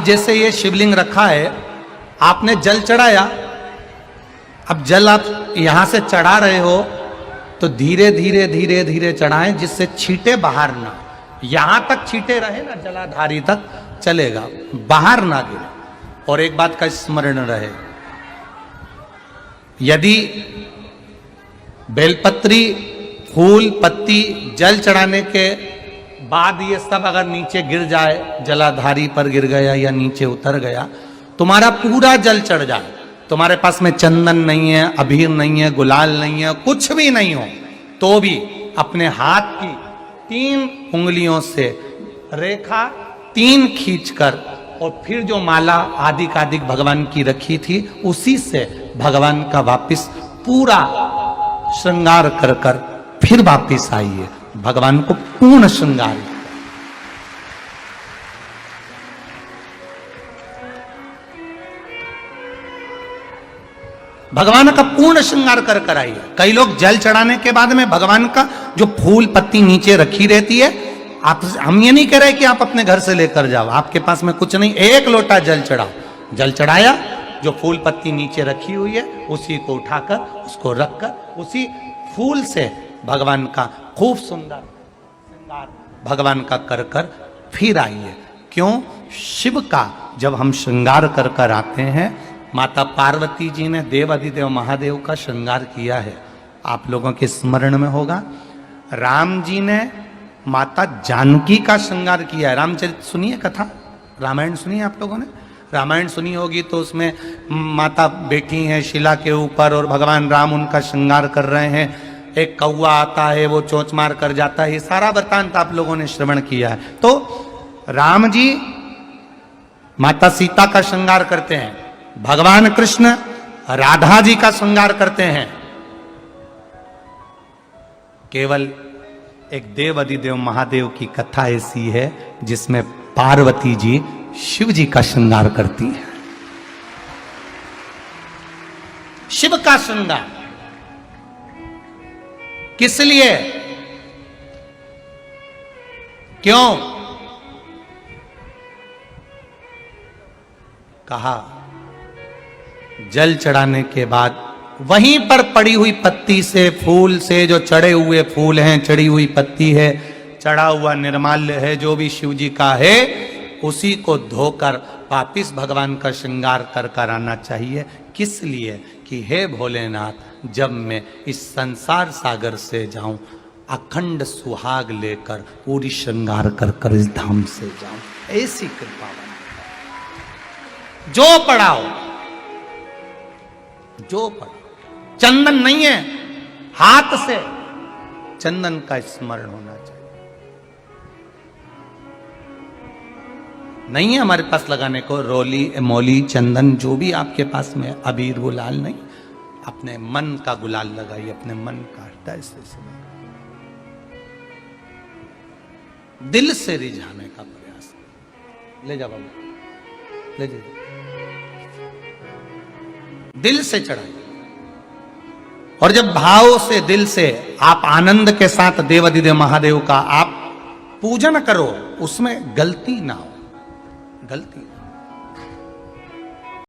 जैसे ये शिवलिंग रखा है, आपने जल चढ़ाया, अब जल आप यहां से चढ़ा रहे हो तो धीरे धीरे धीरे धीरे चढ़ाएं जिससे छींटे बाहर ना, यहां तक छींटे रहे ना, जलाधारी तक चलेगा, बाहर ना गिरे। और एक बात का स्मरण रहे, यदि बेलपत्री, फूल, पत्ती जल चढ़ाने के बाद ये सब अगर नीचे गिर जाए, जलाधारी पर गिर गया या नीचे उतर गया, तुम्हारा पूरा जल चढ़ जाए, तुम्हारे पास में चंदन नहीं है, अबीर नहीं है, गुलाल नहीं है, कुछ भी नहीं हो, तो भी अपने हाथ की 3 उंगलियों से रेखा 3 खींचकर और फिर जो माला आदिक भगवान की रखी थी उसी से भगवान का वापिस पूरा श्रृंगार कर कर फिर वापिस आइए, भगवान को पूर्ण श्रृंगार। भगवान का पूर्ण श्रृंगार कर कर आइए। कई लोग जल चढ़ाने के बाद में भगवान का जो फूल पत्ती नीचे रखी रहती है, आप, हम ये नहीं कह रहे कि आप अपने घर से लेकर जाओ, आपके पास में कुछ नहीं, 1 लोटा जल चढ़ाओ, जल चढ़ाया, जो फूल पत्ती नीचे रखी हुई है उसी को उठाकर उसको रखकर उसी फूल से भगवान का खूब सुंदर श्रृंगार भगवान का कर कर फिर आइए। क्यों? शिव का जब हम श्रृंगार कर कर आते हैं, माता पार्वती जी ने देव अधिदेव महादेव का श्रृंगार किया है, आप लोगों के स्मरण में होगा। राम जी ने माता जानकी का श्रृंगार किया है। रामचरित सुनिए कथा, रामायण सुनिए, आप लोगों ने रामायण सुनी होगी, तो उसमें माता बैठी हैं शिला के ऊपर और भगवान राम उनका श्रृंगार कर रहे हैं, एक कौवा आता है वो चोंच मार कर जाता है, ये सारा वृत्तांत आप लोगों ने श्रवण किया है। तो राम जी माता सीता का श्रृंगार करते हैं, भगवान कृष्ण राधा जी का श्रृंगार करते हैं। केवल एक देव अधिदेव महादेव की कथा ऐसी है जिसमें पार्वती जी शिव जी का श्रृंगार करती हैं। शिव का श्रृंगार किस लिए? क्यों? कहा जल चढ़ाने के बाद वहीं पर पड़ी हुई पत्ती से, फूल से, जो चढ़े हुए फूल हैं, चढ़ी हुई पत्ती है, चढ़ा हुआ निर्माल्य है, जो भी शिव जी का है, उसी को धोकर वापिस भगवान का श्रृंगार कर कर आना चाहिए। किस लिए? कि हे भोलेनाथ, जब मैं इस संसार सागर से जाऊं, अखंड सुहाग लेकर पूरी श्रृंगार कर कर इस धाम से जाऊं, ऐसी कृपा बना। जो पढ़ाओ, जो पढ़ाओ, चंदन नहीं है, हाथ से चंदन का स्मरण होना चाहिए। नहीं है हमारे पास लगाने को रोली, मोली, चंदन, जो भी आपके पास में, अबीर, गुलाल नहीं, अपने मन का गुलाल लगाइए, अपने मन का हृदय से दिल से रिझाने का प्रयास। ले जा बाबू, ले जा, दिल से चढ़ाइए। और जब भाव से, दिल से आप आनंद के साथ देव अधिदेव महादेव का आप पूजन करो, उसमें गलती ना हो, गलती